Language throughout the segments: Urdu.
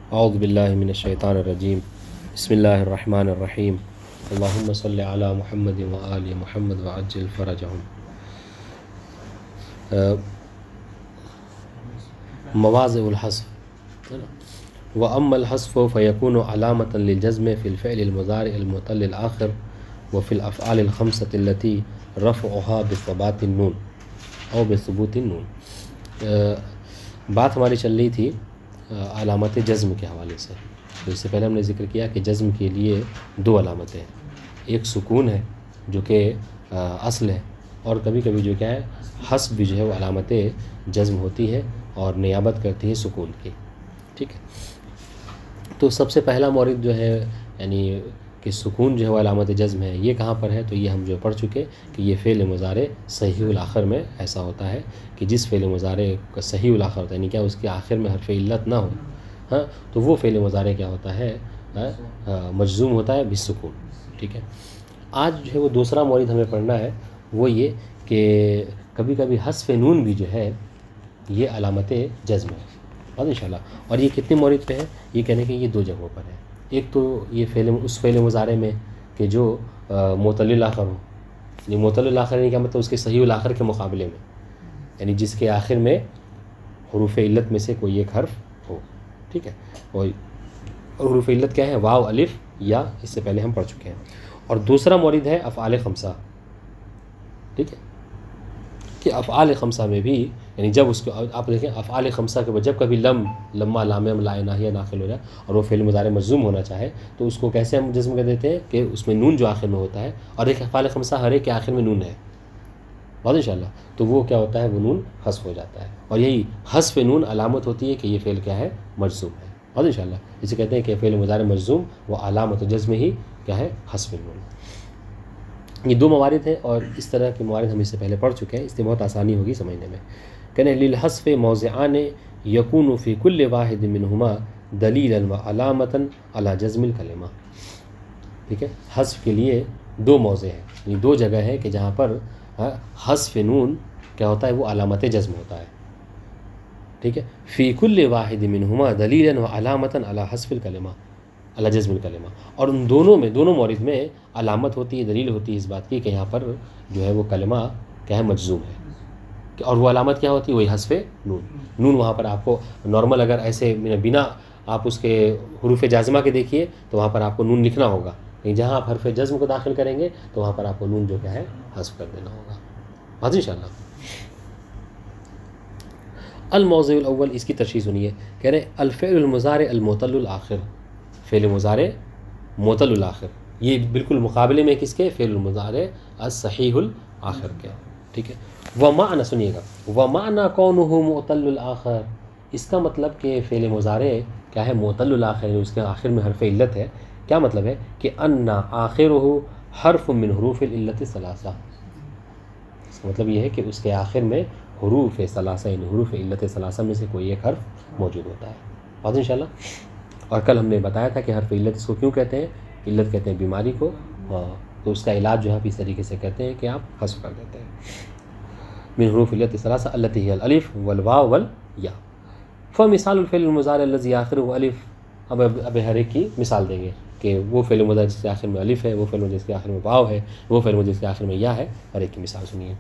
اعوذ باللہ من الشیطان الرجیم بسم اللہ الرحمن الرحیم اللہم صلی علی محمد وآل محمد وعجل فرجہم۔ مواضع الحذف وأما الحذف فيكون علامة للجزم في الفعل المضارع المعتل الآخر وفي الأفعال الخمسة التي رفعها بثبات النون أو بثبوت النون۔ بات ہماری چل رہی تھی علامت جزم کے حوالے سے۔ تو اس سے پہلے ہم نے ذکر کیا کہ جزم کے لیے دو علامتیں ہیں، ایک سکون ہے جو کہ اصل ہے، اور کبھی کبھی جو کیا ہے حذف بھی جو ہے وہ علامت جزم ہوتی ہے اور نیابت کرتی ہے سکون کی، ٹھیک ہے۔ تو سب سے پہلا مورد جو ہے یعنی کہ سکون جو ہے وہ علامت جزم ہے، یہ کہاں پر ہے؟ تو یہ ہم جو پڑھ چکے کہ یہ فعل مضارع صحیح الاخر میں ایسا ہوتا ہے کہ جس فعل مضارع کا صحیح الاخر ہوتا ہے، یعنی کیا اس کے آخر میں حرف علت نہ ہو، ہاں، تو وہ فعل مضارع کیا ہوتا ہے؟ مجزوم ہوتا ہے بالسکون، ٹھیک ہے۔ آج جو ہے وہ دوسرا مورد ہمیں پڑھنا ہے، وہ یہ کہ کبھی کبھی حذف نون بھی جو ہے یہ علامت جزم ہے، اور انشاءاللہ۔ اور یہ کتنے مورد پہ ہے؟ یہ کہنے کہ یہ دو جگہوں پر ہے۔ ایک تو یہ اس فعل مضارع میں کہ جو معتل الاخر ہو، یعنی معتل الاخر یعنی کیا مطلب؟ اس کے صحیح الاخر کے مقابلے میں، یعنی جس کے آخر میں حروف علت میں سے کوئی ایک حرف ہو، ٹھیک ہے۔ اور حروف علت کیا ہے؟ واو، الف، یا، اس سے پہلے ہم پڑھ چکے ہیں۔ اور دوسرا مورد ہے افعال خمسہ، ٹھیک ہے، کہ افعال خمسہ میں بھی یعنی جب اس کو آپ دیکھیں افعال خمسہ کے بعد جب کبھی لمہ لام لا ناہیہ داخل ہو جائے اور وہ فعل مضارع مجزوم ہونا چاہے تو اس کو کیسے ہم جزم کر دیتے ہیں کہ اس میں نون جو آخر میں ہوتا ہے، اور ایک افعال خمسہ ہر ایک کے آخر میں نون ہے، بات انشاءاللہ، تو وہ کیا ہوتا ہے؟ وہ نون حذف ہو جاتا ہے، اور یہی حذف نون علامت ہوتی ہے کہ یہ فعل کیا ہے؟ مجزوم ہے، بات انشاءاللہ۔ اسے کہتے ہیں کہ فعل مضارع مجزوم وہ علامت جزم ہی کیا ہے؟ حذف نون۔ یہ دو موارد ہیں، اور اس طرح کے موارد ہم اس سے پہلے پڑھ چکے ہیں، اس سے بہت آسانی ہوگی سمجھنے میں۔ کہنے للحذف موضعان یکون فی کل واحد منہما دلیلا و علامتا علی جزم الکلمہ، ٹھیک ہے۔ حذف کے لیے دو موضع ہیں، یعنی دو جگہ ہے کہ جہاں پر حذف نون کیا ہوتا ہے؟ وہ علامت جزم ہوتا ہے، ٹھیک ہے۔ فی کل واحد منہما دلیلا و علامتا علی حذف الکلمہ، علی جزم الکلمہ، اور ان دونوں میں، دونوں مورد میں علامت ہوتی ہے، دلیل ہوتی ہے اس بات کی کہ یہاں پر جو ہے وہ کلمہ کیا ہے؟ مجزوم ہے، اور وہ علامت کیا ہوتی ہے؟ وہی حذف نون۔ نون وہاں پر آپ کو نارمل اگر ایسے بنا آپ اس کے حروف جازمہ کے دیکھیے تو وہاں پر آپ کو نون لکھنا ہوگا، لیکن جہاں آپ حرف جزم کو داخل کریں گے تو وہاں پر آپ کو نون جو کیا ہے؟ حذف کر دینا ہوگا، بات انشاءاللہ۔ الموضع الاول، اس کی تشریح سنیے، کہہ رہے الفعل المضارع المعتل الاخر، فعل مضارع معتل الاخر، یہ بالکل مقابلے میں کس کے؟ فعل المضارع الصحیح الاخر کے، ٹھیک ہے۔ ومعنی، سنیے گا، ومعنی کونہ معتل الاخر، اس کا مطلب کہ فعل مضارع کیا ہے؟ معتل الاخر، یعنی اس کے آخر میں حرف علت ہے۔ کیا مطلب ہے؟ کہ ان آخرہ حرف من حروف العلت الثلاثہ، اس کا مطلب یہ ہے کہ اس کے آخر میں حروف ثلاثہ، یعنی حروف علت ثلاثہ میں سے کوئی ایک حرف موجود ہوتا ہے، بات انشاءاللہ۔ اور کل ہم نے بتایا تھا کہ حرف علت اس کو کیوں کہتے ہیں؟ علت کہتے ہیں بیماری کو، تو اس کا علاج جو ہے اس طریقے سے کرتے ہیں کہ آپ حذف کر دیتے ہیں۔ من حروف علت الثلاثہ التی ہی الالف والواو والیا، فمثال الفعل المضارع الذی آخرہ الف، اب ہر ایک کی مثال دیں گے کہ وہ فعل مضارع جس کے آخر میں الف ہے، وہ فعل مضارع جس کے آخر میں واو ہے، وہ فعل مضارع جس کے آخر میں یا ہے، ہر ایک کی مثال سنیے۔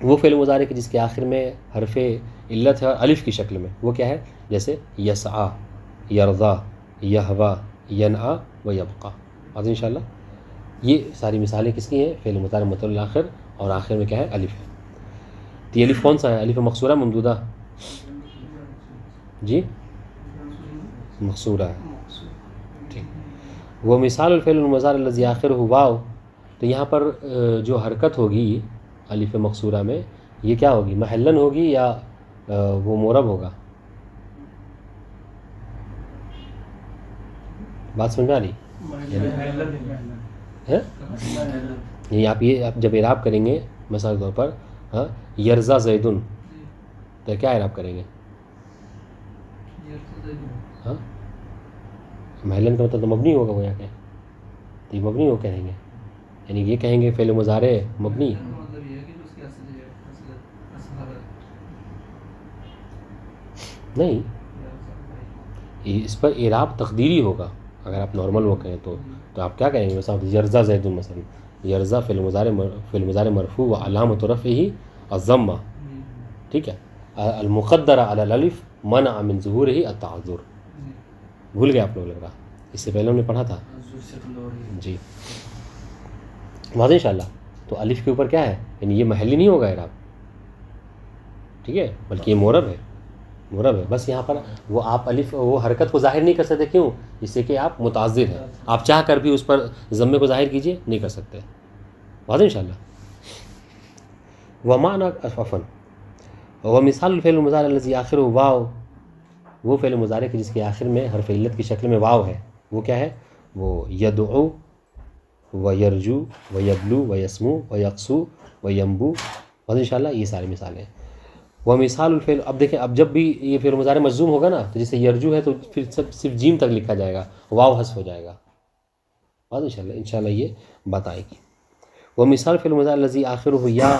وہ فعل مضارع کے جس کے آخر میں حرف علت ہے اور الف کی شکل میں، وہ کیا ہے؟ جیسے یسعی، یرضی، یہوی، ینأ و یبقی، آج انشاءاللہ۔ یہ ساری مثالیں کس کی ہیں؟ فعل مضارع معتل الاخر اور آخر میں کیا ہے؟ الف ہے۔ تو یہ الف کون سا ہے؟ الف مقصورہ ممدودہ؟ جی مقصورہ ہے، ٹھیک۔ وہ مثال الفعل المضارع الذی آخرہ واو، تو یہاں پر جو حرکت ہوگی الف مقصورہ میں یہ کیا ہوگی؟ محلن ہوگی یا وہ مورب ہوگا؟ بات سمجھ میں آ رہی ہے؟ یعنی آپ جب اعراب کریں گے مثال کے طور پر یرضی زیدن، تو کیا اعراب کریں گے؟ ہاں، محلن کا مطلب تو مبنی ہوگا، وہ یا کہ تو یہ مبنی ہو کہیں گے، یعنی یہ کہیں گے فعل مضارع مبنی، نہیں اس پر اعراب تقدیری ہوگا. اگر آپ نارمل وہ کہیں تو آپ کیا کہیں گے؟ مثلا یرزا زید مثلا، یرزا فعل مضارع مرفوع و علامۃ رفعہ الضمہ، ٹھیک ہے، المقدرہ علی الالف منع من ظہورہ التعذر. بھول گئے آپ لوگ لگ رہا، اس سے پہلے ہم نے پڑھا تھا جی. واضح انشاءاللہ. تو الف کے اوپر کیا ہے؟ یعنی یہ محلی نہیں ہوگا اعراب، ٹھیک ہے، بلکہ یہ مورب ہے، مورب ہے. بس یہاں پر وہ آپ الف وہ حرکت کو ظاہر نہیں کر سکتے. کیوں؟ جس سے کہ آپ متعذر ہیں، آپ چاہ کر بھی اس پر ضمے کو ظاہر کیجئے نہیں کر سکتے. واضح انشاءاللہ. ومعنی عفوا ومثال الفعل المضارع الذي آخره واو، وہ فعل مضارع کے جس کے آخر میں حرف علت کی شکل میں واو ہے، وہ کیا ہے؟ وہ یدعو و یرجو و یبلو و یسمو و یقسو و یمبو. بس انشاءاللہ یہ ساری مثالیں ہیں. وہ مثال الفعل، اب دیکھیں اب جب بھی یہ فعل مضارع مجزوم ہوگا نا تو جیسے یرجو ہے تو پھر صرف جیم تک لکھا جائے گا، واو حذف ہو جائے گا. بس انشاءاللہ یہ بات آئے گی. وہ مثال فعل مضارع الذی آخرہ یا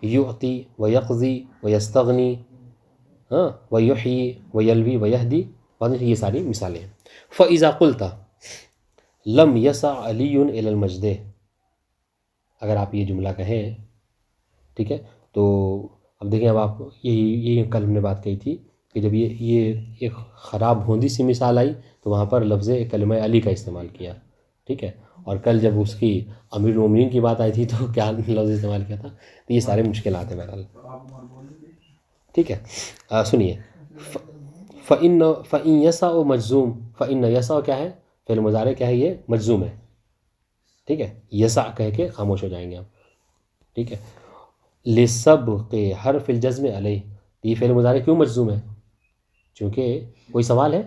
یعطی و یقضی و یستغنی ہاں و یحیی و یلوی و یہدی. یہ ساری مثالیں ہیں. فاذا قلت لم یسع علی الی المجد، اگر آپ یہ جملہ کہیں، ٹھیک ہے، تو اب دیکھیں اب آپ یہی کل ہم نے بات کہی تھی کہ جب یہ ایک خراب ہوندی سی مثال آئی تو وہاں پر لفظ کلمہ علی کا استعمال کیا، ٹھیک ہے. اور کل جب اس کی امیر المومنین کی بات آئی تھی تو کیا لفظ استعمال کیا تھا. تو یہ سارے مشکلات ہیں بہرحال، ٹھیک ہے. سنیے، فَإِن يَسَعُ مجزوم، فَإِن يَسَعُ کیا ہے؟ فعل مضارع کیا ہے؟ یہ مجزوم ہے، ٹھیک ہے. یسع کہہ کے خاموش ہو جائیں گے آپ، ٹھیک ہے. لِسَبْقِ حرف الجزم علیہ، یہ فعل مضارع کیوں مجزوم ہے؟ چونکہ کوئی سوال ہے؟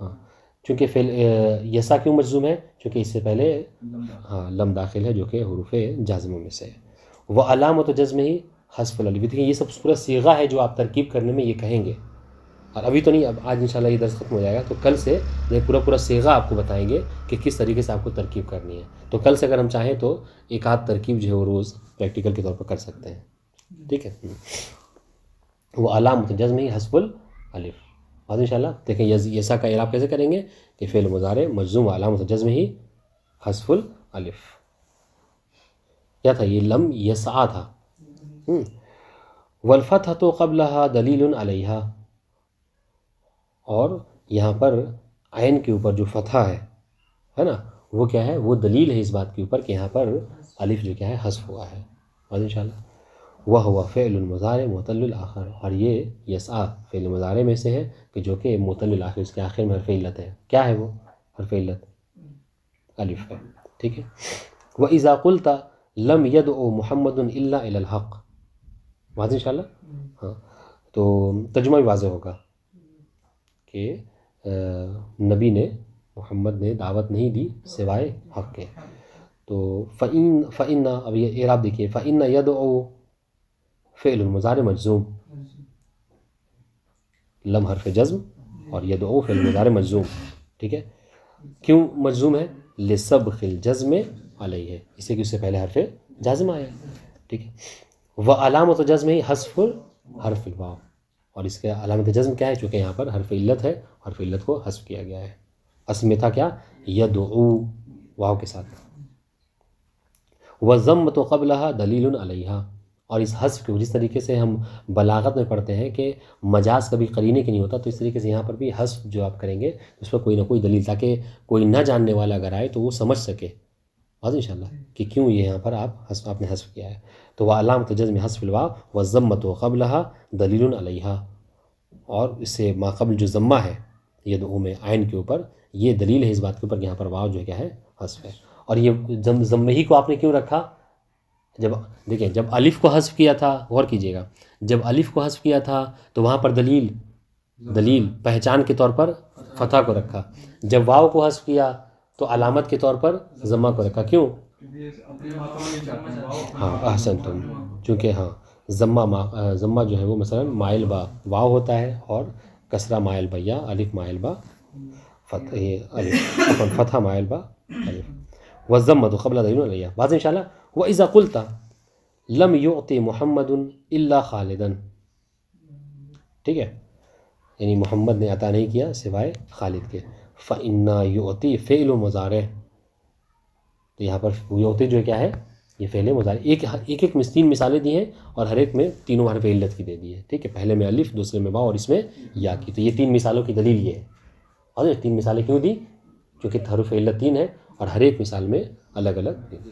ہاں، چونکہ فعل یسع کیوں مجزوم ہے؟ چونکہ اس سے پہلے ہاں لم داخل ہے جو کہ حروف جازموں میں سے ہے. وعلامۃ جزم ہی حذف الالف. دیکھیں یہ سب پورا صیغہ ہے جو آپ ترکیب کرنے میں یہ کہیں گے، اور ابھی تو نہیں، اب آج انشاءاللہ یہ درس ختم ہو جائے گا تو کل سے پورا صیغہ آپ کو بتائیں گے کہ کس طریقے سے آپ کو ترکیب کرنی ہے. تو کل سے اگر ہم چاہیں تو ایک آدھ ترکیب جو ہے وہ روز پریکٹیکل کے طور پر کر سکتے ہیں، ٹھیک ہے. وہ علامۃ جزم ہی حذف الالف. آج انشاءاللہ دیکھیں یسع کا اعراب کیسے کریں گے کہ فعل مضارع مجزوم علامۃ جزم ہی حذف الالف. کیا تھا یہ؟ لم یسع تھا. والفتحۃ قبلها دلیل علیہا، اور یہاں پر عین کے اوپر جو فتحہ ہے نا، وہ کیا ہے؟ وہ دلیل ہے اس بات کے اوپر کہ یہاں پر الف جو کیا ہے حذف ہوا ہے. اور انشاءاللہ وَهُوَ فعل المضارع معتل الآخر، اور یہ یسعى فعل مضارع میں سے ہے کہ جو کہ معتل الآخر، اس کے آخر میں حرف علت ہے. کیا ہے وہ حرف علت؟ الف ہے، ٹھیک ہے. وَإِذَا قُلْتَ لَمْ يَدْعُ مُحَمَّدٌ إِلَّا إِلَى الْحَقِّ. واضح انشاءاللہ. ہاں تو ترجمہ بھی واضح ہوگا کہ نبی نے، محمد نے دعوت نہیں دی سوائے حق کے. تو فَإِنَّ اب یہ اعراب دیکھیے، فَإِنَّ يَدْعُ فعل المضارع مجزوم، لم حرف جزم اور يدعو فعل مضارع مجزوم، ٹھیک ہے. کیوں مجزوم ہے؟ لسبق الجزم علیہ ہے، اس سے کہ اس سے پہلے حرف جازم آیا، ٹھیک ہے. وعلامۃ جزم ہی حذف حرف الواو، اور اس کا علامت جزم کیا ہے؟ چونکہ یہاں پر حرف علت ہے، حرف علت کو حذف کیا گیا ہے. اصل میں تھا کیا؟ یدعو واو کے ساتھ. والضمۃ قبلها دلیل علیہا، اور اس حذف کو جس طریقے سے ہم بلاغت میں پڑھتے ہیں کہ مجاز کبھی قرینے کے نہیں ہوتا، تو اس طریقے سے یہاں پر بھی حذف جو آپ کریں گے اس پر کوئی نہ کوئی دلیل، تاکہ کوئی نہ جاننے والا اگر آئے تو وہ سمجھ سکے واضح انشاءاللہ کہ کیوں یہ یہاں پر آپ نے حذف کیا ہے. تو وعلامۃ جزم حذف الواو والضمۃ قبلها دلیل علیہا، اور اس سے ما قبل جو ضمہ ہے یدعو میں عین کے اوپر، یہ دلیل ہے اس بات کے اوپر کہ یہاں پر واو جو کیا ہے حذف ہے. اور یہ ضمہ ہی کو آپ نے کیوں رکھا؟ جب دیکھیں جب الف کو حذف کیا تھا، غور کیجئے گا، جب الف کو حذف کیا تھا تو وہاں پر دلیل پہچان کے طور پر فتح کو رکھا. جب واو کو حذف کیا تو علامت کے طور پر ضمہ کو رکھا. کیوں؟ ہاں احسنتم، چونکہ ہاں ضمہ جو ہے وہ مثلا مائل با واو ہوتا ہے، اور کسرہ مائل با یا الف مائل با فتح مائل با الف. والضمۃ قبل دلیل علیہ. واضح انشاءاللہ. وَإِذَا قُلْتَ لَمْ يُعْطِ مُحَمَّدٌ إِلَّا خَالِدًا، ٹھیک ہے. یعنی محمد نے عطا نہیں کیا سوائے خالد کے. فإنا یعطی فعل و مضارع، تو یہاں پر یعطی جو کیا ہے یہ فعل مضارع. ایک تین مثالیں دی ہیں اور ہر ایک میں تینوں حرف علت کی دے دی ہے. ٹھیک ہے، پہلے میں الف، دوسرے میں واو اور اس میں یا کی. تو یہ تین مثالوں کی دلیل یہ ہے. اور یہ تین مثالیں کیوں دی؟ کیونکہ حرف علت تین ہے اور ہر ایک مثال میں الگ الگ دے دی.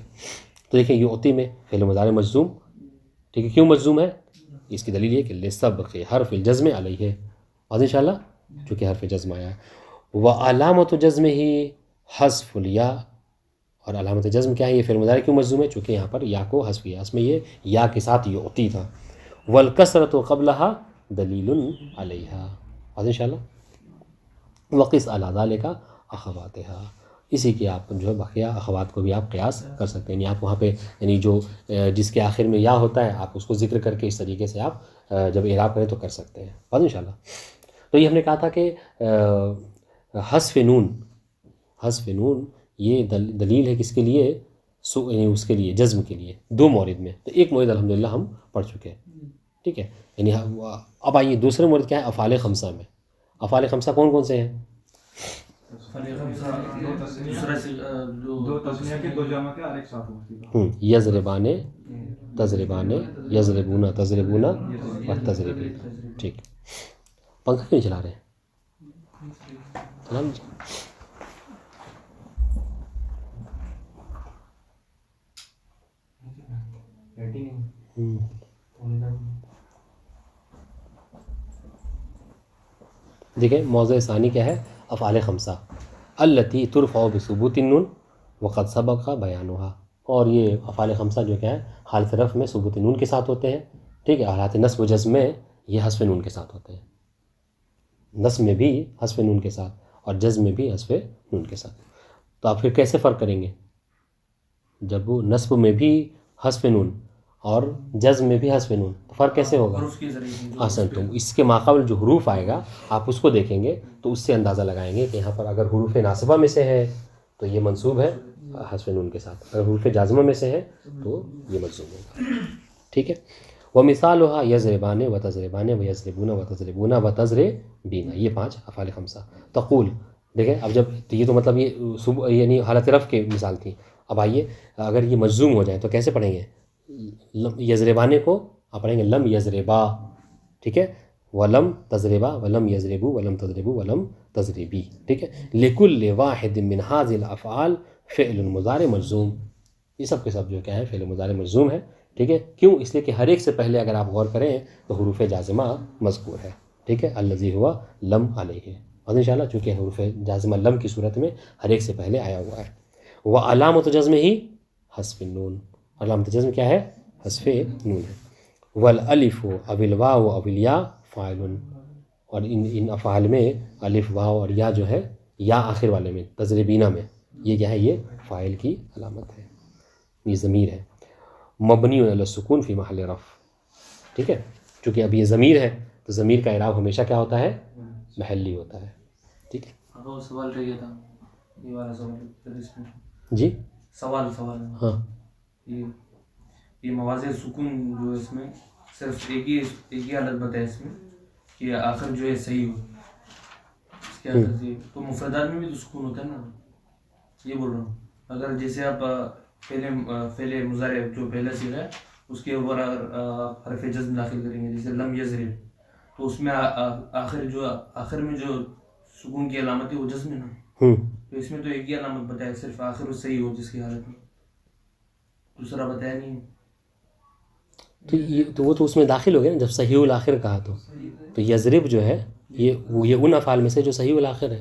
تو دیکھیں یعطی میں فعل مضارع مجزوم. ٹھیک ہے، کیوں مجزوم ہے؟ اس کی دلیل یہ کہ لسبق حرف الجزم علیہ ہے. اور انشاءاللہ چونکہ حرف جزم آیا. وعلامت جزم ہی حذف الیا، اور علامت جزم کیا ہے؟ یہ فعل مضارع کیوں مجزوم ہے؟ چونکہ یہاں پر یا کو حذف کیا، اس میں یہ یا کے ساتھ یعطی تھا. والکسرۃ قبلھا دلیل علیہا. اور انشاءاللہ وقس علی ذلک اخواتھا، اسی کے آپ جو ہے بقیہ اخوات کو بھی آپ قیاس کر سکتے ہیں. یعنی آپ وہاں پہ یعنی جو جس کے آخر میں یا ہوتا ہے آپ اس کو ذکر کر کے اس طریقے سے آپ جب اعراب کریں تو کر سکتے ہیں. بس انشاءاللہ. تو یہ ہم نے کہا تھا کہ حذف نون یہ دلیل ہے کس کے لیے؟ یعنی اس کے لیے جزم کے لیے دو مورد میں. تو ایک مورد الحمدللہ ہم پڑھ چکے ہیں. ٹھیک ہے، یعنی اب آئیے دوسرے مورد کیا ہے؟ افعال خمسہ میں. افعال خمسہ کون کون سے ہیں؟ یضربان، تضربان، یضربون، تضربون اور تضربین. ٹھیک، پنکھا کیوں چلا رہے ہیں؟ چلا لیجیے. دیکھیں موضوع ثانی کیا ہے؟ افعال خمسہ التی ترفع بثبوت النون وقد سبق بیانها. اور یہ افعال خمسہ جو کیا ہے حالت رفع میں ثبوت نون کے ساتھ ہوتے ہیں. ٹھیک ہے، حالات نصب و جزم میں یہ حذف نون کے ساتھ ہوتے ہیں. نصب میں بھی حذف نون کے ساتھ اور جزم میں بھی حذف نون کے ساتھ. تو آپ پھر کیسے فرق کریں گے؟ جب وہ نصب میں بھی حذف نون اور جزم میں بھی حذف نون، تو فرق کیسے ہوگا؟ احسن. تو اس کے ماقبل جو حروف آئے گا آپ اس کو دیکھیں گے تو اس سے اندازہ لگائیں گے کہ یہاں پر اگر حروف ناصبہ میں سے ہے تو یہ منصوب ہے حذف نون کے ساتھ، اگر حروف جازمہ میں سے ہے تو یہ مجزوم ہوگا. ٹھیک ہے. ومثالها یضربان و تضربان و یضربون و تضربون و تضربین. یہ پانچ افعال خمسہ. تقول، دیکھیں اب جب یہ تو مطلب یہ یعنی حالت رفع کی مثال تھی. اب آئیے اگر یہ مجزوم ہو جائے تو کیسے پڑھیں گے؟ یضربانے کو آپ پڑھیں گے لم یضربا. ٹھیک ہے، ولم تضربا ولم یضربو ولم تضربو ولم تضربی. ٹھیک ہے. لکل واحد من هذه الافعال فعل مضارع مجزوم. یہ سب کے سب جو کیا ہے فعل مضارع مجزوم ہے. ٹھیک ہے، کیوں؟ اس لیے کہ ہر ایک سے پہلے اگر آپ غور کریں تو حروف جازمہ مذکور ہے. ٹھیک ہے، الذی ہوا لم علیہ. اور انشاءاللہ چونکہ حروف جازمہ لم کی صورت میں ہر ایک سے پہلے آیا ہوا ہے. وہ علامت جزم ہی حذف النون. علامت جزم کیا ہے؟ حذف نون ہے. والالف او الواو او الیا فاعل. اور ان افعال میں الف، واو اور یا جو ہے یا آخر والے میں تضربینہ میں یہ کیا ہے؟ یہ فاعل کی علامت ہے، یہ ضمیر ہے. مبنی علی السکون فی محل رفع. ٹھیک ہے، چونکہ اب یہ ضمیر ہے تو ضمیر کا اعراب ہمیشہ کیا ہوتا ہے؟ محلی ہوتا ہے. ٹھیک ہے. وہ سوال رہ گیا تھا یہ والا سوال اس میں. جی سوال ہاں. یہ مواضع سکون جو اس میں صرف ایک ہی حالت بتائے اس میں کہ آخر جو ہے صحیح ہو. اس کے حالت یہ تو مفردات میں بھی تو سکون ہوتا ہے نا، یہ بول رہا ہوں. اگر جیسے آپ فعل مضارع جو پہلا صیغہ ہے اس کے اوپر اگر حرف جزم داخل کریں گے جیسے لم یضرب، تو اس میں آخر میں جو سکون کی علامت ہے وہ جزم ہے نا. تو اس میں تو ایک ہی علامت بتایا صرف آخر صحیح ہو جس کی حالت میں، دوسرا بتایا نہیں. تو وہ تو اس میں داخل ہو گیا نا جب صحیح الاخر کہا. تو یضرب جو ہے یہ ان افعال میں سے جو صحیح الاخر ہے،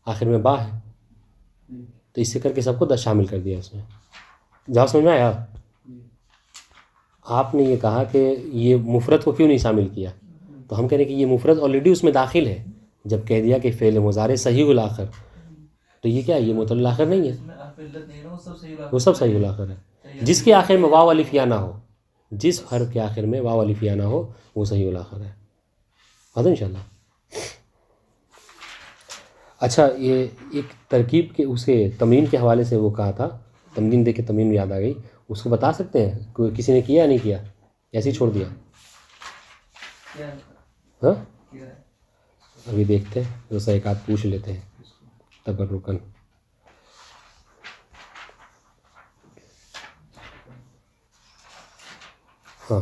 آخر میں با ہے، تو اس سے کر کے سب کو شامل کر دیا اس میں. جہاں سمجھ میں آیا؟ آپ نے یہ کہا کہ یہ مفرد کو کیوں نہیں شامل کیا، تو ہم کہہ رہے ہیں کہ یہ مفرد آلریڈی اس میں داخل ہے. جب کہہ دیا کہ فعل مضارع صحیح الاخر، تو یہ کیا ہے؟ یہ معتل الاخر نہیں ہے، وہ سب صحیح الاخر ہے. جس کے آخر میں واو الف یا نہ ہو، جس حرف کے آخر میں واو الف یا نہ ہو وہ صحیح الاخر ہے. بات انشاءاللہ. اچھا، یہ ایک ترکیب کے اسے تمرین کے حوالے سے وہ کہا تھا، تمرین دیکھ کے تمرین میں یاد آ گئی. اس کو بتا سکتے ہیں کوئی کسی نے کیا یا نہیں کیا؟ ایسے ہی چھوڑ دیا؟ ہاں ابھی دیکھتے ہیں، دوسرا ایک آدھ پوچھ لیتے ہیں تبرکن. ہاں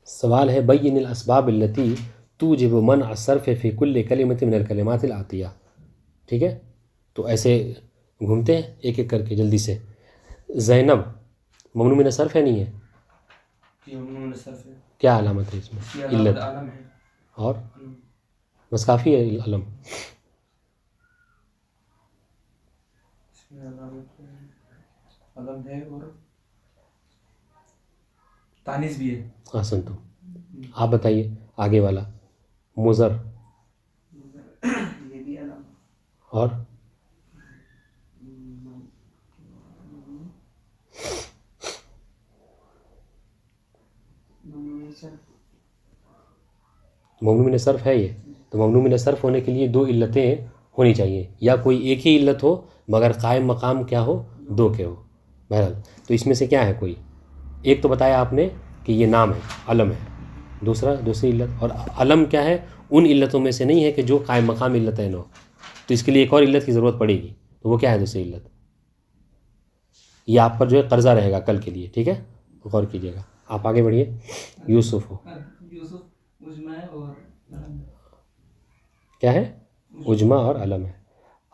سوال ہے بین الاسباب التي توجب منع الصرف فی کل کلمۃ من الکلمات الآتیہ. ٹھیک ہے، تو ایسے گھومتے ہیں ایک ایک کر کے جلدی سے. زینب ممنوع من الصرف ہے نہیں ہے؟ یہ ممنوع من الصرف ہے. کیا علامت ہے اس میں؟ یہ علامت علم ہے. اور بس کافی ہے علم. اس میں علامت علم ہے اور تانیث بھی ہے. حسن تو آپ بتائیے آگے والا. مضر یہ بھی علم. اور ممنوع من صرف ہے. یہ تو ممنوع من صرف ہونے کے لیے دو علتیں ہونی چاہیے، یا کوئی ایک ہی علت ہو مگر قائم مقام کیا ہو؟ دو کے ہو. بہرحال تو اس میں سے کیا ہے کوئی ایک تو بتایا آپ نے کہ یہ نام ہے، علم ہے. دوسری علت، اور علم کیا ہے؟ ان علتوں میں سے نہیں ہے کہ جو قائم مقام علتیں نہ ہو. تو اس کے لیے ایک اور علت کی ضرورت پڑے گی. تو وہ کیا ہے دوسری علت؟ یہ آپ پر جو ہے قرضہ رہے گا کل کے لیے. ٹھیک ہے، غور کیجیے گا. آپ آگے بڑھیے. یوسف ہو کیا ہے؟ اجماع اور علم ہے.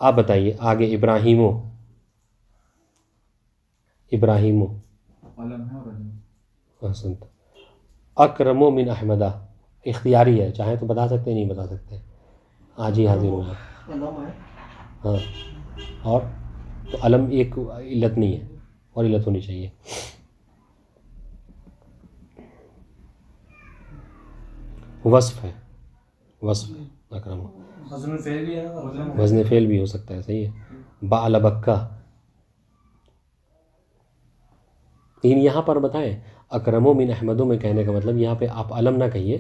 آپ بتائیے آگے. ابراہیم علم ہے اور علم. حسنت. اکرم من احمدہ اختیاری ہے، چاہیں تو بتا سکتے ہیں، نہیں بتا سکتے. آج ہی حاضر ہوں. علم ہے. ہاں، اور تو علم ایک علت نہیں ہے، اور علت ہونی چاہیے. وصف ہے، وصف اکرم. وزن الفعل بھی ہے نا. وزن فعل بھی ہو سکتا ہے. صحیح ہے. بعلبکہ. لیکن یہاں پر بتائیں اکرمو من احمدوں میں کہنے کا مطلب یہاں پہ آپ علم نہ کہیے.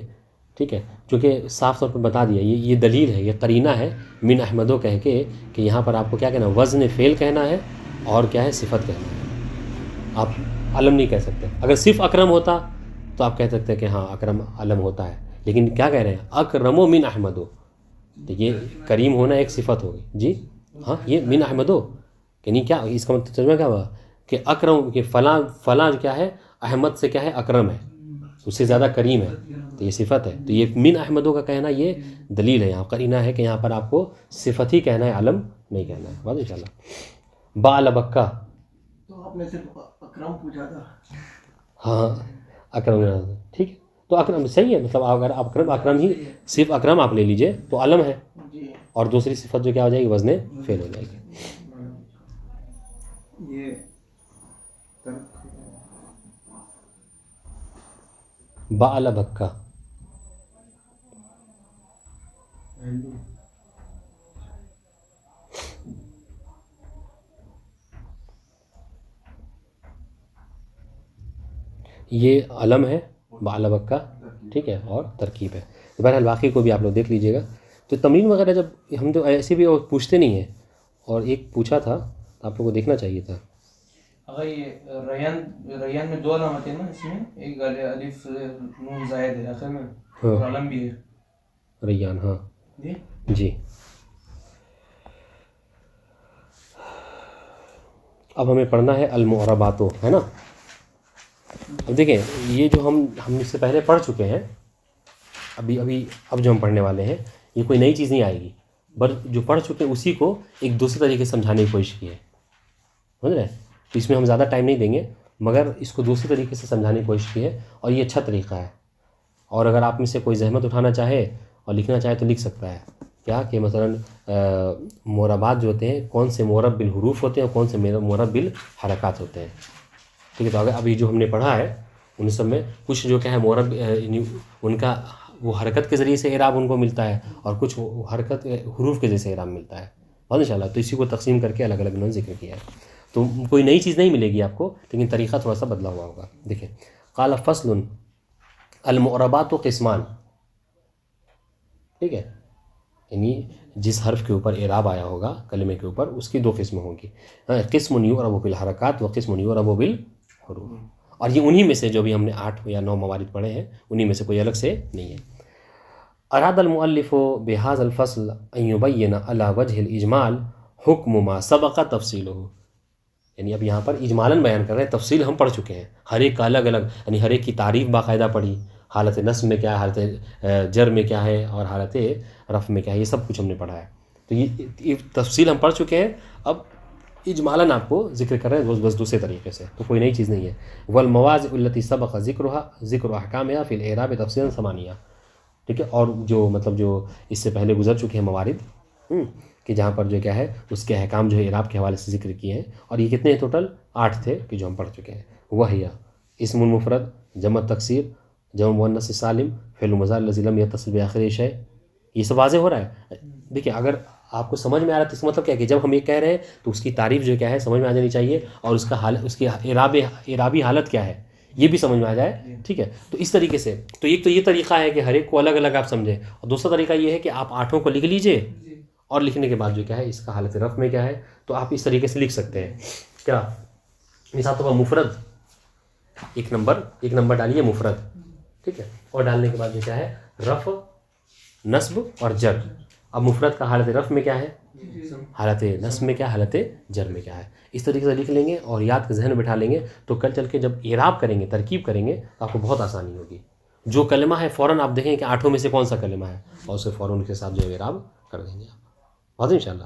ٹھیک ہے، چونکہ صاف طور پہ بتا دیا یہ دلیل ہے، یہ قرینہ ہے من احمدوں کہہ کے کہ یہاں پر آپ کو کیا کہنا ہے؟ وزن فعل کہنا ہے، اور کیا ہے؟ صفت کہنا ہے. آپ علم نہیں کہہ سکتے. اگر صرف اکرم ہوتا تو آپ کہہ سکتے کہ ہاں اکرم علم ہوتا ہے. لیکن کیا کہہ رہے ہیں؟ اکرمو من احمدوں. تو یہ کریم ہونا ایک صفت ہوگی. جی ہاں، یہ من احمدوں یعنی کیا اس کا مطلب ترجمہ کیا ہوا؟ کہ اکرم کہ فلاں کیا ہے؟ احمد سے کیا ہے؟ اکرم ہے، اس سے زیادہ کریم ہے. تو یہ صفت ہے. تو یہ من احمدوں کا کہنا یہ دلیل ہے، یہاں قرینہ ہے کہ یہاں پر آپ کو صفت ہی کہنا ہے، علم نہیں کہنا ہے. بات انشاءاللہ. بعلبکہ. تو آپ نے صرف اکرم پوچھا تھا. ہاں اکرم. ٹھیک ہے، تو اکرم صحیح ہے. مطلب اگر اکرم ہی صرف اکرم آپ لے لیجئے تو علم ہے، اور دوسری صفت جو کیا ہو جائے گی؟ وزن فعل ہو جائے گی. یہ بعلبکہ. یہ علم ہے بعلبکہ. ٹھیک ہے، اور ترکیب ہے. بہرحال باقی کو بھی آپ لوگ دیکھ لیجئے گا. تو تمرین وغیرہ جب ہم تو ایسے بھی پوچھتے نہیں ہیں، اور ایک پوچھا تھا تو آپ لوگوں کو دیکھنا چاہیے تھا. اگر یہ ریان میں دو علامت ہیں نا، اس میں ایک الف نون زائد ہے آخر میں، اور علم بھی ہے. ریان ہاں جی. اب ہمیں پڑھنا ہے المعرباتو، ہے نا. اب دیکھیں یہ جو ہم اس سے پہلے پڑھ چکے ہیں، اب جو ہم پڑھنے والے ہیں یہ کوئی نئی چیز نہیں آئے گی، بس جو پڑھ چکے ہیں اسی کو ایک دوسرے طریقے سے سمجھانے کی کوشش کی ہے. سمجھ رہے ہیں؟ تو اس میں ہم زیادہ ٹائم نہیں دیں گے، مگر اس کو دوسرے طریقے سے سمجھانے کی کوشش کی ہے، اور یہ اچھا طریقہ ہے. اور اگر آپ میں سے کوئی زحمت اٹھانا چاہے اور لکھنا چاہے تو لکھ سکتا ہے. کیا کہ مثلا معربات جو ہوتے ہیں کون سے معرب بالحروف ہوتے ہیں اور کون سے معرب بالحرکات ہوتے ہیں. ٹھیک ہے، تو اگر ابھی جو ہم نے پڑھا ہے ان سب میں کچھ جو کیا ہے معرب ان کا وہ حرکت کے ذریعے سے اعراب ان کو ملتا ہے، اور کچھ حرکت حروف کے ذریعے سے اعراب ملتا ہے. بات انشاءاللہ. تو اسی کو تقسیم کر کے الگ الگ انہوں نے ذکر کیا ہے. تو کوئی نئی چیز نہیں ملے گی آپ کو، لیکن طریقہ تھوڑا سا بدلا ہوا ہوگا. دیکھیں قال فصل المعربات قسمان. ٹھیک ہے، یعنی جس حرف کے اوپر اعراب آیا ہوگا کلمے کے اوپر اس کی دو قسمیں ہوں گی. قسم یعرب بالحرکات و قسم یعرب بالحروف. اور یہ انہی میں سے جو بھی ہم نے 8 یا 9 موارد پڑھے ہیں انہی میں سے کوئی الگ سے نہیں ہے. اراد المؤلف بهذا الفصل ان يبين على وجه الاجمال حکم ما سبق تفصیلہ، یعنی اب یہاں پر اجمالاً بیان کر رہے ہیں، تفصیل ہم پڑھ چکے ہیں، ہر ایک کا الگ الگ، یعنی ہر ایک کی تعریف باقاعدہ پڑھی، حالت نصب میں کیا ہے، حالت جر میں کیا ہے، اور حالت رفع میں کیا ہے، یہ سب کچھ ہم نے پڑھا ہے. تو یہ تفصیل ہم پڑھ چکے ہیں، اب اجمالاً آپ کو ذکر کر رہے ہیں بس دوسرے طریقے سے، تو کوئی نئی چیز نہیں ہے. والمواضع التي سبق ذکر احکامها فی الاعراب تفصیلا ثمانیہ، ٹھیک ہے. اور جو مطلب جو اس سے پہلے گزر چکے ہیں موارد کہ جہاں پر جو کیا ہے اس کے احکام جو ہے اعراب کے حوالے سے ذکر کیے ہیں، اور یہ کتنے ٹوٹل 8 تھے کہ جو ہم پڑھ چکے ہیں. وہی اسم المفرد، جمع تکسیر، جمع مؤنث سالم، فعل مضارع الذی لم یتصل بآخر شیء. یہ سب واضح ہو رہا ہے. دیکھیں اگر آپ کو سمجھ میں آ رہا ہے تو اس کا مطلب کیا ہے کہ جب ہم یہ کہہ رہے ہیں تو اس کی تعریف جو کیا ہے سمجھ میں آ جانی چاہیے، اور اس کا اس کی اعرابی حالت کیا ہے یہ بھی سمجھ میں آ جائے. ٹھیک ہے، تو اس طریقے سے تو ایک تو یہ طریقہ ہے کہ ہر ایک کو الگ الگ آپ سمجھیں، اور دوسرا طریقہ یہ ہے کہ آپ 8 کو لکھ لیجئے، اور لکھنے کے بعد جو کیا ہے اس کا حالت رفع میں کیا ہے تو آپ اس طریقے سے لکھ سکتے ہیں. کیا مثال طور پر مفرد، ایک نمبر ڈالیے مفرد، ٹھیک ہے، اور ڈالنے کے بعد جو کیا ہے رفع، نصب اور جر. اب مفرد کا حالت رفع میں کیا ہے، حالت نصب میں کیا ہے، حالت جر میں کیا ہے. اس طریقے سے لکھ لیں گے اور یاد کے ذہن میں بٹھا لیں گے، تو کل چل کے جب اعراب کریں گے، ترکیب کریں گے تو آپ کو بہت آسانی ہوگی. جو کلمہ ہے فوراً آپ دیکھیں کہ 8 میں سے کون سا کلمہ ہے، اور اسے فوراً کے ساتھ جو ہے اعراب کر دیں گے آپ. بات انشاءاللہ.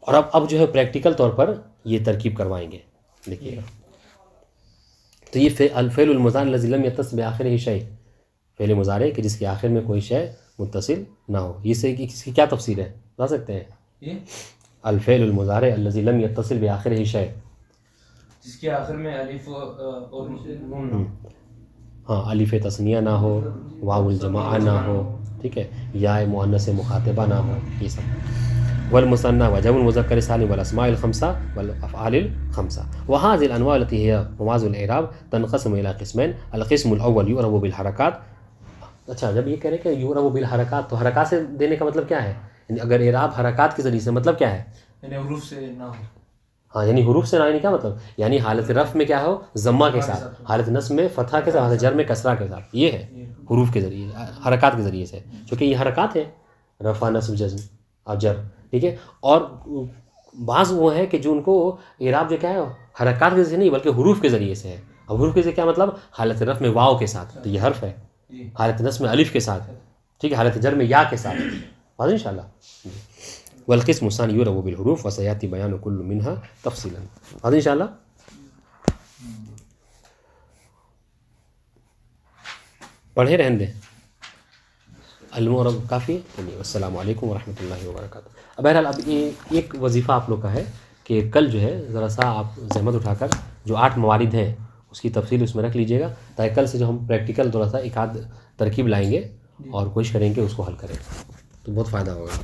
اور اب جو ہے پریکٹیکل طور پر یہ ترکیب کروائیں گے، دیکھیے گا. تو یہ الفعل المضارع الذی لم یتصل بآخرہ شیء، فعل مضارع کہ جس کے آخر میں کوئی شے متصل نہ ہو. اس کی کیا تفسیر ہے بتا سکتے ہیں؟ الفعل المضارع الذی لم یتصل بآخرہ شیء، جس کے آخر میں الف اور نون نہ، ہاں الف تثنیہ نہ ہو، واو الجماعہ نہ ہو، ٹھیک ہے، یا مؤنث مخاطبہ نہ ہو، یہ سب. والمثنى وجمع المذكر السالم والاسماء الخمسه والافعال الخمسه. وهذه الانواع التي هي مواضع الاعراب تنقسم الى قسمين. القسم الاول يعرب بالحركات. اچھا جب یہ کہہ رہے کہ یعرب بالحرکات، تو حرکات سے دینے کا مطلب کیا ہے؟ یعنی اگر اعراب حرکات کے ذریعے سے مطلب کیا ہے؟ یعنی حروف سے نہ ہو. ہاں یعنی حروف سے نہ، یعنی کیا مطلب؟ یعنی حالت رفع میں کیا ہو ضمہ کے ساتھ، حالت نصب میں فتحہ کے ساتھ، حالت جر میں کسرہ کے ساتھ. یہ ہے حروف کے ذریعے، حرکات کے ذریعے سے، چونکہ یہ حرکات ہے، رفع نصب جزم اور جر. ٹھیک ہے، اور بعض وہ ہیں کہ جو ان کو اعراب جو کیا ہے حرکات کے ذریعے نہیں بلکہ حروف کے ذریعے سے ہے. اب حروف کے ذریعے کیا مطلب؟ حالت رفع میں واو کے ساتھ تو یہ حرف ہے، حالت نصب میں الف کے ساتھ، ٹھیک ہے، حالت جر میں یا کے ساتھ. واضح انشاءاللہ. والقسم الثانی یعرب بالحروف وسیاتی بیان کل منها تفصیلا. واضح انشاءاللہ. پڑھے رہنے دیں. المعرب کافی. السلام علیکم ورحمۃ اللہ وبرکاتہ. بہرحال اب یہ ایک وظیفہ آپ لوگ کا ہے کہ کل جو ہے ذرا سا آپ زحمت اٹھا کر جو 8 موارد ہیں اس کی تفصیل اس میں رکھ لیجئے گا، تاکہ کل سے جو ہم پریکٹیکل تھوڑا سا ایک آدھ ترکیب لائیں گے اور کوشش کریں گے اس کو حل کریں، تو بہت فائدہ ہوگا.